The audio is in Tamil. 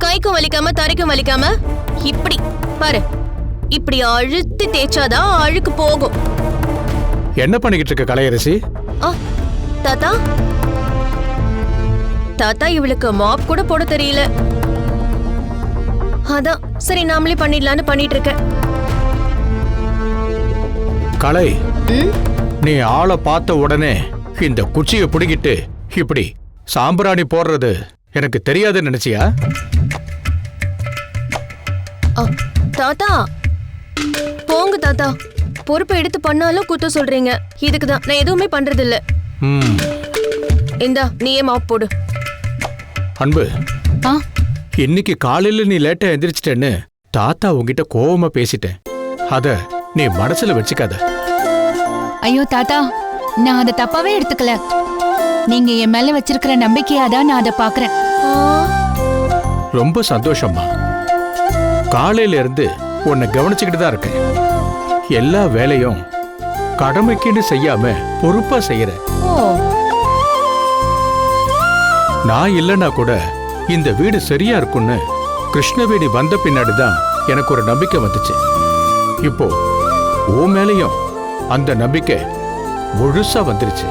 கைக்கும் வலிக்காம தரைக்கும் வலிக்காம இப்படி பாரு, இப்படி அழுத்தி தேய்ச்சாதான் அழுக்கு போகும். என்ன பண்ணிக்கிட்டு இருக்க கலையரசி? தாத்தா தாத்தா இவளுக்கு மாப் கூட போட தெரியல. அதான் சரி நாமளே பண்ணிடலான்னு பண்ணிட்டு இருக்க. கலை, நீ ஆளை பார்த்த உடனே இந்த குச்சியை பிடிக்கிட்டு இப்படி சாம்பிராணி போடுறது எனக்கு தெரியாதுன்னு நினைச்சியா? தாத்தா போங்க தாத்தா, பொறுப்பை எடுத்து பண்ணாலும் குத்த சொல்றீங்க. இதுக்குதான் நான் எதுவுமே பண்றது இல்ல. இந்தா நீயே மாப் போடு. அன்பு, இன்னைக்கு காலையில நீ லேட்டா எந்திரிச்சிட்டேன்னு தாத்தா உங்ககிட்ட கோவமா பேசிட்டேன். அத நீ மனசுல வச்சுக்காத. ஐயோ தாத்தா, நான் அதை தப்பாவே எடுத்துக்கல. நீங்க என் மேல வச்சிருக்கிற நம்பிக்கையாதான் நான் அதை பாக்குறேன். ரொம்ப சந்தோஷமா. காலையில இருந்து உன்னை கவனிச்சுக்கிட்டு தான் இருக்கேன். எல்லா வேலையும் கடமைக்குன்னு செய்யாம பொறுப்பா செய்யற. நான் இல்லைன்னா கூட இந்த வீடு சரியா இருக்கும்னு கிருஷ்ணவேணி வந்த பின்னாடிதான் எனக்கு ஒரு நம்பிக்கை வந்துச்சு. இப்போ உன் மேலையும் அந்த நம்பிக்கை முழுசா வந்துருச்சு.